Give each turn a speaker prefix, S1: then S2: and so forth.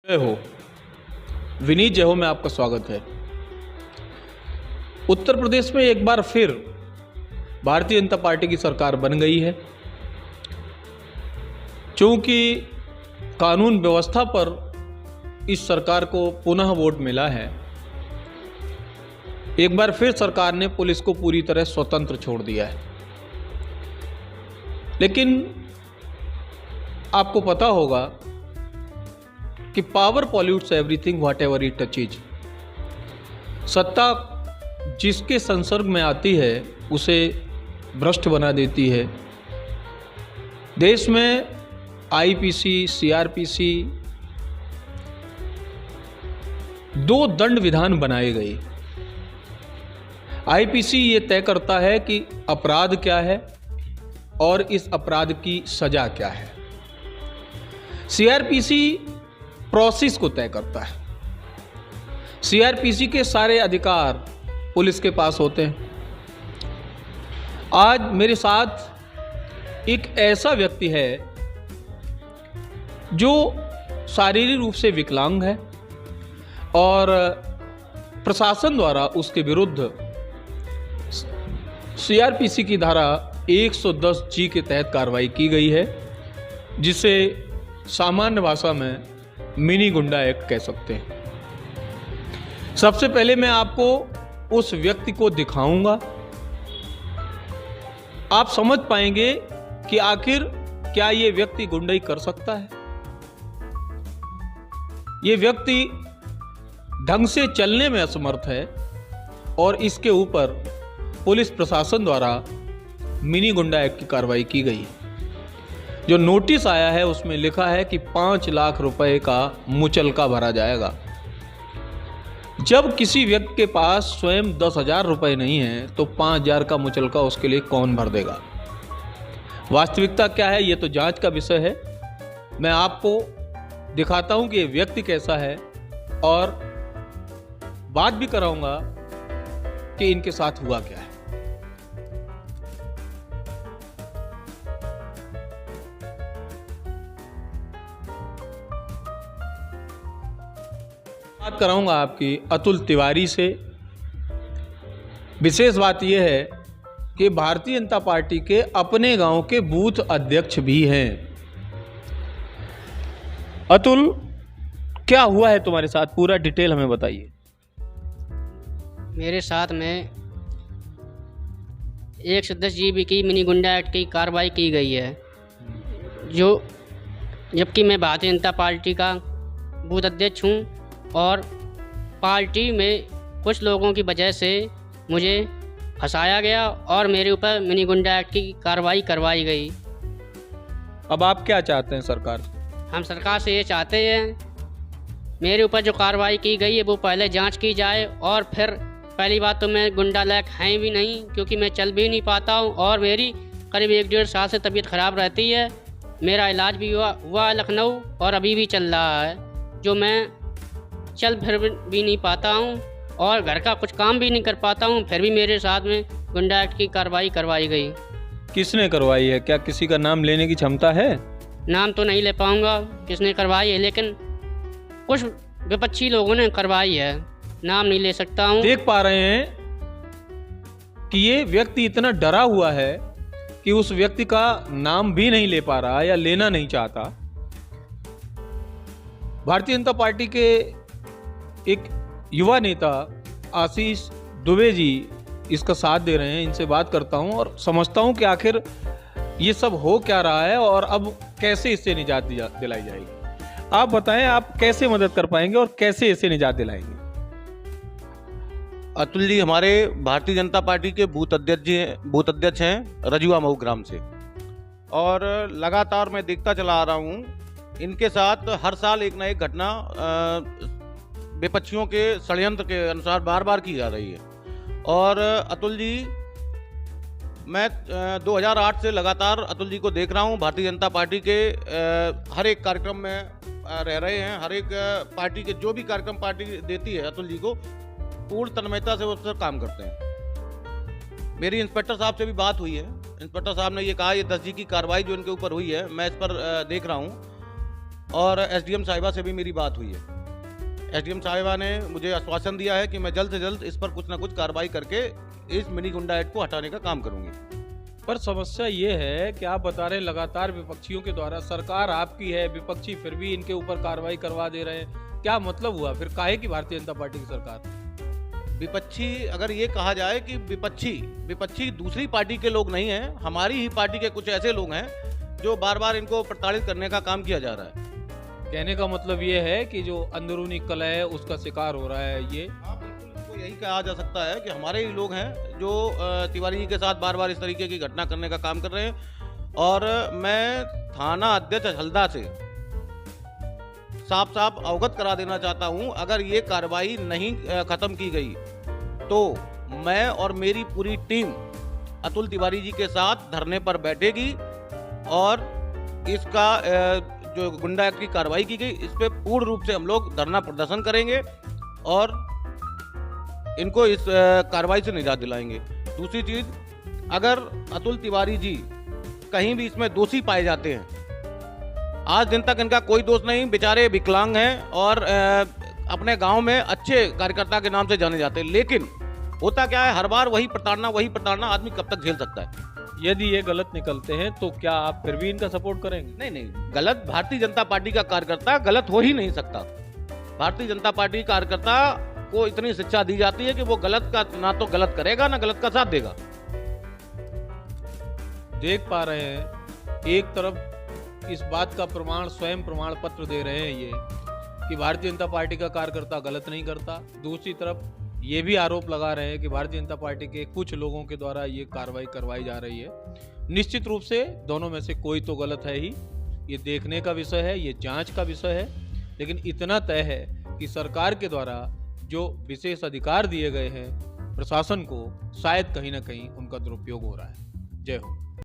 S1: जय हो। विनीत जय हो में आपका स्वागत है। उत्तर प्रदेश में एक बार फिर भारतीय जनता पार्टी की सरकार बन गई है। चूंकि कानून व्यवस्था पर इस सरकार को पुनः वोट मिला है, एक बार फिर सरकार ने पुलिस को पूरी तरह स्वतंत्र छोड़ दिया है। लेकिन आपको पता होगा कि power pollutes everything what ever it touches. सत्ता जिसके संसर्ग में आती है उसे भ्रष्ट बना देती है। देश में आईपीसी, सीआरपीसी दो दंड विधान बनाए गए। आईपीसी ये तय करता है कि अपराध क्या है और इस अपराध की सजा क्या है। सीआरपीसी प्रोसेस को तय करता है। सीआरपीसी के सारे अधिकार पुलिस के पास होते हैं। आज मेरे साथ एक ऐसा व्यक्ति है जो शारीरिक रूप से विकलांग है और प्रशासन द्वारा उसके विरुद्ध सीआरपीसी की धारा 110 जी के तहत कार्रवाई की गई है, जिसे सामान्य भाषा में मिनी गुंडा एक्ट कह सकते हैं। सबसे पहले मैं आपको उस व्यक्ति को दिखाऊंगा। आप समझ पाएंगे कि आखिर क्या ये व्यक्ति गुंडाई कर सकता है। ये व्यक्ति ढंग से चलने में असमर्थ है और इसके ऊपर पुलिस प्रशासन द्वारा मिनी गुंडा एक्ट की कार्रवाई की गई है। जो नोटिस आया है उसमें लिखा है कि 5 लाख रुपए का मुचलका भरा जाएगा। जब किसी व्यक्ति के पास स्वयं 10,000 रुपए नहीं है तो 5,000 का मुचलका उसके लिए कौन भर देगा। वास्तविकता क्या है ये तो जांच का विषय है। मैं आपको दिखाता हूं कि ये व्यक्ति कैसा है और बात भी कराऊंगा कि इनके साथ हुआ क्या है। बात कराऊंगा आपकी अतुल तिवारी से। विशेष बात यह है कि भारतीय जनता पार्टी के अपने गांव के बूथ अध्यक्ष भी हैं। अतुल, क्या हुआ है तुम्हारे साथ, पूरा डिटेल हमें बताइए।
S2: मेरे साथ में 110 GB की मिनी गुंडा एक्ट की कार्रवाई की गई है, जबकि मैं भारतीय जनता पार्टी का बूथ अध्यक्ष हूँ और पार्टी में कुछ लोगों की वजह से मुझे फंसाया गया और मेरे ऊपर मिनी गुंडा एक्ट की कार्रवाई करवाई गई।
S1: अब आप क्या चाहते हैं सरकार से?
S2: हम सरकार से ये चाहते हैं मेरे ऊपर जो कार्रवाई की गई है वो पहले जांच की जाए और फिर पहली बात तो मैं गुंडा लायक है भी नहीं, क्योंकि मैं चल भी नहीं पाता हूँ और मेरी करीब 1-1.5 साल से तबीयत ख़राब रहती है। मेरा इलाज भी हुआ लखनऊ और अभी भी चल रहा है, जो मैं चल फिर भी नहीं पाता हूँ और घर का कुछ काम भी नहीं कर पाता हूँ। फिर भी मेरे साथ में गुंडा एक्ट की कार्रवाई करवाई गई।
S1: किसने करवाई है? क्या किसी का नाम लेने की क्षमता है?
S2: नाम तो नहीं ले पाऊँगा किसने करवाई है, लेकिन कुछ विपक्षी लोगों ने करवाई है। नाम नहीं ले सकता हूँ।
S1: देख पा रहे हैं कि ये व्यक्ति इतना डरा हुआ है कि उस व्यक्ति का नाम भी नहीं ले पा रहा या लेना नहीं चाहता। भारतीय जनता पार्टी के एक युवा नेता आशीष दुबे जी इसका साथ दे रहे हैं। इनसे बात करता हूं और समझता हूं कि आखिर ये सब हो क्या रहा है और अब कैसे इससे निजात दिलाई जाएगी। आप बताएं, आप कैसे मदद कर पाएंगे और कैसे इससे निजात दिलाएंगे?
S3: अतुल जी हमारे भारतीय जनता पार्टी के बूथ अध्यक्ष हैं रजुआ मऊ ग्राम से, और लगातार मैं देखता चला आ रहा हूँ इनके साथ हर साल एक ना एक घटना विपक्षियों के षड्यंत्र के अनुसार बार बार की जा रही है। और अतुल जी, मैं 2008 से लगातार अतुल जी को देख रहा हूँ। भारतीय जनता पार्टी के हर एक कार्यक्रम में रह रहे हैं। हर एक पार्टी के जो भी कार्यक्रम पार्टी देती है अतुल जी को पूर्ण तन्मयता से वो उस पर काम करते हैं। मेरी इंस्पेक्टर साहब से भी बात हुई है। इंस्पेक्टर साहब ने ये कहा ये 10 जी की कार्रवाई जो इनके ऊपर हुई है, मैं इस पर देख रहा हूँ और एसडीएम साहिबा से भी मेरी बात हुई है। एसडीएम साहिबा ने मुझे आश्वासन दिया है कि मैं जल्द से जल्द इस पर कुछ ना कुछ कार्रवाई करके इस मिनी गुंडा एक्ट को हटाने का काम करूंगी।
S1: पर समस्या ये है कि आप बता रहे हैं लगातार विपक्षियों के द्वारा, सरकार आपकी है, विपक्षी फिर भी इनके ऊपर कार्रवाई करवा दे रहे हैं। क्या मतलब हुआ फिर, काहे की भारतीय जनता पार्टी की सरकार?
S3: विपक्षी, अगर ये कहा जाए कि विपक्षी दूसरी पार्टी के लोग नहीं हैं, हमारी ही पार्टी के कुछ ऐसे लोग हैं जो बार बार इनको प्रताड़ित करने का काम किया जा रहा है।
S1: कहने का मतलब ये है कि जो अंदरूनी कलह है उसका शिकार हो रहा है ये।
S3: हाँ बिल्कुल, इसको यही कहा जा सकता है कि हमारे ही लोग हैं जो तिवारी जी के साथ बार बार इस तरीके की घटना करने का काम कर रहे हैं। और मैं थाना अध्यक्ष हल्दा से साफ साफ अवगत करा देना चाहता हूं, अगर ये कार्रवाई नहीं खत्म की गई तो मैं और मेरी पूरी टीम अतुल तिवारी जी के साथ धरने पर बैठेगी और इसका जो गुंडा एक्ट की कार्रवाई की गई इस पे पूर्ण रूप से हम लोग धरना प्रदर्शन करेंगे और इनको इस कार्रवाई से निजात दिलाएंगे। दूसरी चीज, अगर अतुल तिवारी जी कहीं भी इसमें दोषी पाए जाते हैं, आज दिन तक इनका कोई दोष नहीं, बेचारे विकलांग हैं और अपने गांव में अच्छे कार्यकर्ता के नाम से जाने जाते हैं, लेकिन होता क्या है, हर बार वही प्रताड़ना आदमी कब तक झेल सकता है।
S1: यदि ये गलत निकलते हैं तो क्या आप फिर भी इनका सपोर्ट करेंगे?
S3: नहीं, गलत भारतीय जनता पार्टी का कार्यकर्ता गलत हो ही नहीं सकता। भारतीय जनता पार्टी कार्यकर्ता को इतनी शिक्षा दी जाती है कि वो गलत का ना तो गलत करेगा ना गलत का साथ देगा।
S1: देख पा रहे हैं, एक तरफ इस बात का स्वयं प्रमाण पत्र दे रहे हैं ये कि भारतीय जनता पार्टी का कार्यकर्ता गलत नहीं करता, दूसरी तरफ ये भी आरोप लगा रहे हैं कि भारतीय जनता पार्टी के कुछ लोगों के द्वारा ये कार्रवाई करवाई जा रही है। निश्चित रूप से दोनों में से कोई तो गलत है ही, ये देखने का विषय है, ये जांच का विषय है, लेकिन इतना तय है कि सरकार के द्वारा जो विशेष अधिकार दिए गए हैं प्रशासन को, शायद कहीं ना कहीं उनका दुरुपयोग हो रहा है। जय हो।